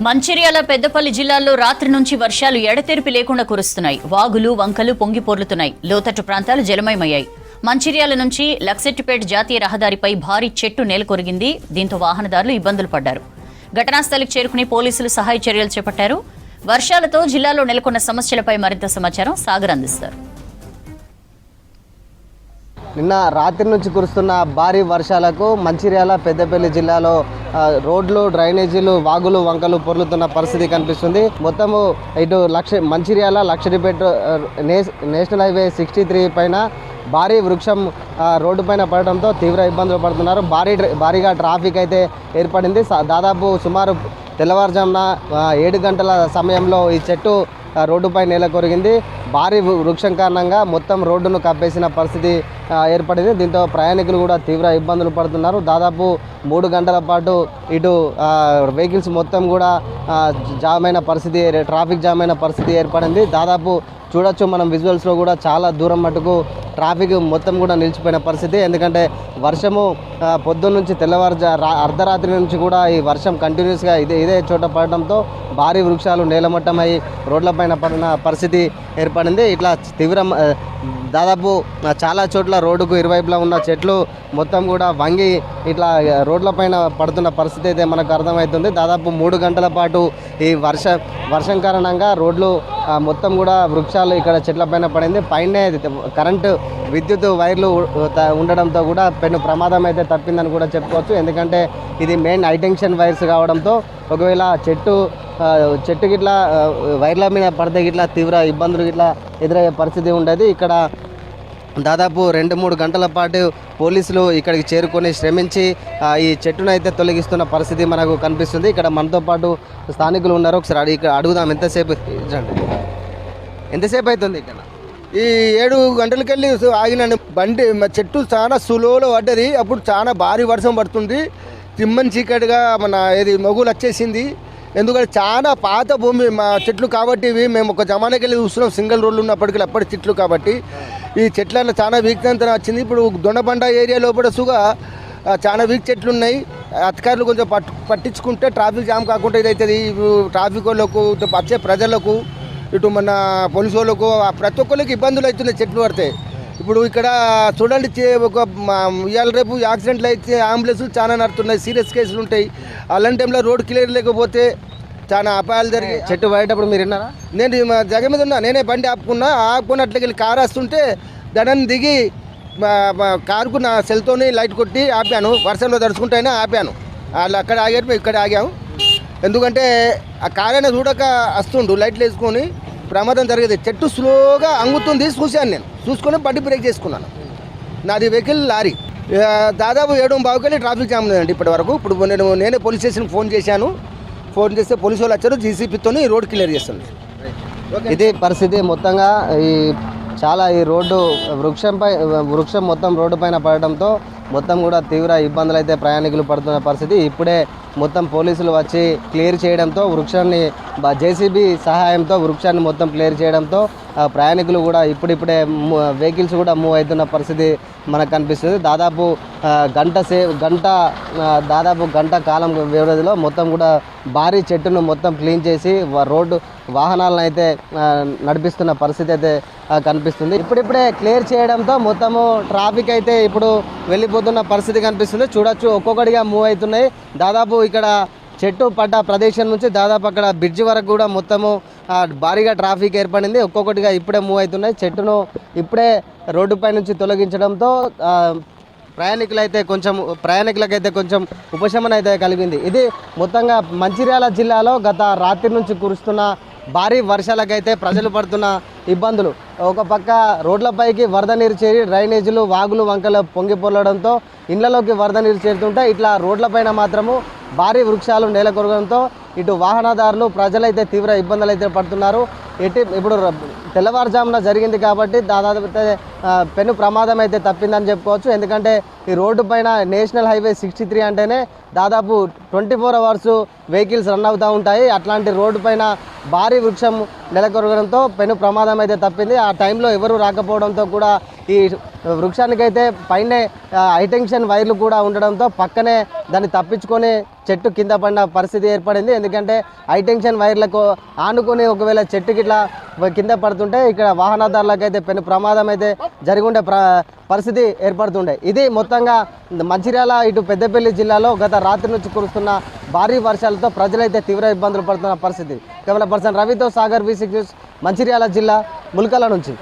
మంచిర్యాల పెద్దపల్లి జిల్లాల్లో రాత్రి నుంచి వర్షాలు ఎడతెరిపి లేకుండా కురుస్తున్నాయి. వాగులు వంకలు పొంగి పొర్లుతున్నాయి. లోతట్టు ప్రాంతాలు జలమయమయ్యాయి. మంచిర్యాల నుంచి లక్సెట్టిపేట జాతీయ రహదారిపై భారీ చెట్టు నేలకొరిగింది. దీంతో వాహనదారులు ఇబ్బందులు పడ్డారు. ఘటనా స్థలికి చేరుకుని పోలీసులు సహాయ చర్యలు చేపట్టారు. వర్షాలతో జిల్లాలో నెలకొన్న సమస్యలపై మరింత సమాచారం సాగర్ అందిస్తారు. నిన్న రాత్రి నుంచి కురుస్తున్న భారీ వర్షాలకు మంచిర్యాల పెద్దపల్లి జిల్లాలో రోడ్లు డ్రైనేజీలు వాగులు వంకలు పొర్లుతున్న పరిస్థితి కనిపిస్తుంది. మొత్తము ఇటు మంచిర్యాల లక్షడిపేట నేషనల్ హైవే 63 పైన భారీ వృక్షం రోడ్డు పైన పడడంతో తీవ్ర ఇబ్బందులు పడుతున్నారు. భారీగా ట్రాఫిక్ అయితే ఏర్పడింది. దాదాపు సుమారు తెల్లవారుజామున 7 గంటల సమయంలో ఈ చెట్టు రోడ్డుపై నేల కొరిగింది. భారీ వృక్షం కారణంగా మొత్తం రోడ్డును కప్పేసిన పరిస్థితి ఏర్పడింది. దీంతో ప్రయాణికులు కూడా తీవ్ర ఇబ్బందులు పడుతున్నారు. దాదాపు 3 గంటల పాటు ఇటు వెహికల్స్ మొత్తం కూడా జామ్ అయిన పరిస్థితి, ట్రాఫిక్ జామ్ అయిన పరిస్థితి ఏర్పడింది. దాదాపు చూడొచ్చు మనం విజువల్స్లో కూడా చాలా దూరం మటుకు ట్రాఫిక్ మొత్తం కూడా నిలిచిపోయిన పరిస్థితి. ఎందుకంటే వర్షము పొద్దున్న నుంచి అర్ధరాత్రి నుంచి కూడా ఈ వర్షం కంటిన్యూస్గా ఇదే చోట పడడంతో భారీ వృక్షాలు నేలమట్టమై రోడ్లపైన పడిన పరిస్థితి ఏర్పడింది. ఇట్లా దాదాపు చాలా చోట్ల రోడ్డుకు ఇరువైపులా ఉన్న చెట్లు మొత్తం కూడా వంగి ఇట్లా రోడ్లపైన పడుతున్న పరిస్థితి అయితే మనకు అర్థమవుతుంది. దాదాపు 3 గంటల పాటు ఈ వర్షం కారణంగా రోడ్లు మొత్తం కూడా వృక్షాలు ఇక్కడ చెట్లపైన పడింది. పైనే కరెంటు విద్యుత్ వైర్లు ఉండడంతో కూడా పెను ప్రమాదం అయితే తప్పిందని కూడా చెప్పుకోవచ్చు. ఎందుకంటే ఇది మెయిన్ హైటెన్షన్ వైర్స్ కావడంతో ఒకవేళ చెట్టు గిట్లా వైర్ల మీద పడితే గిట్లా తీవ్ర ఇబ్బందులు గిట్లా ఎదురయ్యే పరిస్థితి ఉండేది. ఇక్కడ దాదాపు 2-3 గంటల పాటు పోలీసులు ఇక్కడికి చేరుకొని శ్రమించి ఈ చెట్టును అయితే తొలగిస్తున్న పరిస్థితి మనకు కనిపిస్తుంది. ఇక్కడ మనతో పాటు స్థానికులు ఉన్నారు. ఒకసారి ఇక్కడ అడుగుదాం, ఎంతసేపు అవుతుంది ఇక్కడ? ఈ 7 గంటలకెళ్ళి ఆగినండి బండి. మా చెట్టు చాలా సులోలో పడ్డది. అప్పుడు చాలా భారీ వర్షం పడుతుంది. తిమ్మని చీకటిగా మన మొగులు వచ్చేసింది. ఎందుకంటే చాలా పాత భూమి మా చెట్లు కాబట్టి ఇవి మేము ఒక జమానాకి వెళ్ళి చూస్తున్నాం. సింగిల్ రోడ్లు ఉన్నప్పటికీ అప్పటి చెట్లు కాబట్టి ఈ చెట్లలో చాలా వీక్నంత వచ్చింది. ఇప్పుడు దొండబండ ఏరియా లోపల సుగా చాలా వీక్ చెట్లు ఉన్నాయి. అధికారులు కొంచెం పట్టించుకుంటే ట్రాఫిక్ జామ్ కాకుండా ఇదవుతుంది. ట్రాఫిక్ వాళ్ళకు వచ్చే ప్రజలకు ఇటు మన పోలీసు వాళ్ళకు ప్రతి ఒక్కరికి ఇబ్బందులు అవుతున్నాయి చెట్లు పడితే. ఇప్పుడు ఇక్కడ చూడండి, ఒక ఇవాళ రేపు యాక్సిడెంట్లు అయితే అంబులెన్స్లు చాలా నడుతున్నాయి. సీరియస్ కేసులు ఉంటాయి. అలాంటి టైంలో రోడ్ క్లియర్ లేకపోతే చాలా అపాయాలు జరిగి చెట్టు పడేటప్పుడు మీరు విన్నారా? నేను జగ మీద ఉన్నా. నేనే బండి ఆపుకున్న అట్లకి వెళ్ళి కారు వస్తుంటే దడని దిగి కారుకు నా సెల్తోని లైట్ కొట్టి ఆపాను. వర్షంలో తడుచుకుంటేనే ఆపాను. వాళ్ళు అక్కడ ఆగారు, ఇక్కడ ఆగాము. ఎందుకంటే ఆ కారైనా చూడక వస్తుండు లైట్లు వేసుకొని ప్రమాదం జరిగేది. చెట్టు స్లోగా అంగుతుంది చూశాను. నేను చూసుకొని బండి బ్రేక్ చేసుకున్నాను. నాది వెహికల్ లారీ. దాదాపు 7:15 ట్రాఫిక్ జామ్ లేదండి ఇప్పటి వరకు. ఇప్పుడు నేనే పోలీస్ స్టేషన్కి ఫోన్ చేశాను. ఫోన్ చేస్తే పోలీసు వాళ్ళు వచ్చారు. జీసీపీతో ఈ రోడ్ క్లియర్ చేస్తుంది. ఇది పరిస్థితి. మొత్తంగా ఈ రోడ్డు వృక్షం మొత్తం రోడ్డు పైన పడడంతో మొత్తం కూడా తీవ్ర ఇబ్బందులు అయితే ప్రయాణికులు పడుతున్న పరిస్థితి. ఇప్పుడే మొత్తం పోలీసులు వచ్చి క్లియర్ చేయడంతో వృక్షాన్ని జేసీబీ సహాయంతో వృక్షాన్ని మొత్తం క్లియర్ చేయడంతో ప్రయాణికులు కూడా ఇప్పుడిప్పుడే వెహికల్స్ కూడా మూవ్ అవుతున్న పరిస్థితి మనకు కనిపిస్తుంది. దాదాపు గంట కాలం వ్యవధిలో మొత్తం కూడా భారీ చెట్టును మొత్తం క్లీన్ చేసి రోడ్డు వాహనాలను అయితే నడిపిస్తున్న పరిస్థితి అయితే కనిపిస్తుంది. ఇప్పుడిప్పుడే క్లియర్ చేయడంతో మొత్తము ట్రాఫిక్ అయితే ఇప్పుడు వెళ్ళిపోతున్న పరిస్థితి కనిపిస్తుంది. చూడొచ్చు, ఒక్కొక్కటిగా మూవ్ అవుతున్నాయి. దాదాపు ఇక్కడ చెట్టు పడ్డ ప్రదేశం నుంచి దాదాపు అక్కడ బ్రిడ్జ్ వరకు కూడా మొత్తము భారీగా ట్రాఫిక్ ఏర్పడింది. ఒక్కొక్కటిగా ఇప్పుడే మూవ్ అవుతున్నాయి. చెట్టును ఇప్పుడే రోడ్డుపై నుంచి తొలగించడంతో ప్రయాణికులకైతే కొంచెం ఉపశమనం అయితే కలిగింది. ఇది మొత్తంగా మంచిర్యాల జిల్లాలో గత రాత్రి నుంచి కురుస్తున్న భారీ వర్షాలకైతే ప్రజలు పడుతున్న ఇబ్బందులు. ఒక పక్క రోడ్లపైకి వరద నీరు చేరి డ్రైనేజీలు వాగులు వంకలు పొంగి పొర్లడంతో ఇళ్లలోకి వరద నీరు చేరుతుంటే ఇట్లా రోడ్లపైన మాత్రము భారీ వృక్షాలు నేలకొరగడంతో ఇటు వాహనదారులు ప్రజలైతే తీవ్ర ఇబ్బందులు అయితే పడుతున్నారు. ఇప్పుడు తెల్లవారుజామున జరిగింది కాబట్టి దాదాపు పెను ప్రమాదం అయితే తప్పిందని చెప్పుకోవచ్చు. ఎందుకంటే ఈ రోడ్డు పైన నేషనల్ హైవే 63 అంటేనే దాదాపు 24 అవర్స్ వెహికల్స్ రన్ అవుతూ ఉంటాయి. అట్లాంటి రోడ్డు పైన భారీ వృక్షం నెలకొరగడంతో పెను ప్రమాదం అయితే తప్పింది. ఆ టైంలో ఎవరు రాకపోవడంతో కూడా ఈ వృక్షానికైతే పైనే హైటెన్షన్ వైర్లు కూడా ఉండడంతో పక్కనే దాన్ని తప్పించుకొని చెట్టు కింద పడిన పరిస్థితి ఏర్పడింది. ఎందుకంటే హైటెన్షన్ వైర్లకు ఆనుకొని ఒకవేళ చెట్టుకి ఇట్లా కింద పడుతుంటే ఇక్కడ వాహనదారులకైతే పెను ప్రమాదం అయితే జరిగి ఉండే పరిస్థితి ఏర్పడుతుండే. ఇది మొత్తంగా మంచిర్యాల ఇటు పెద్దపల్లి జిల్లాలో గత రాత్రి నుంచి కురుస్తున్న భారీ వర్షాలతో ప్రజలైతే తీవ్ర ఇబ్బందులు పడుతున్న పరిస్థితి. కెమెరా పర్సన్ రవితో సాగర్ V6 న్యూస్ మంచిర్యాల జిల్లా ముల్కల నుంచి.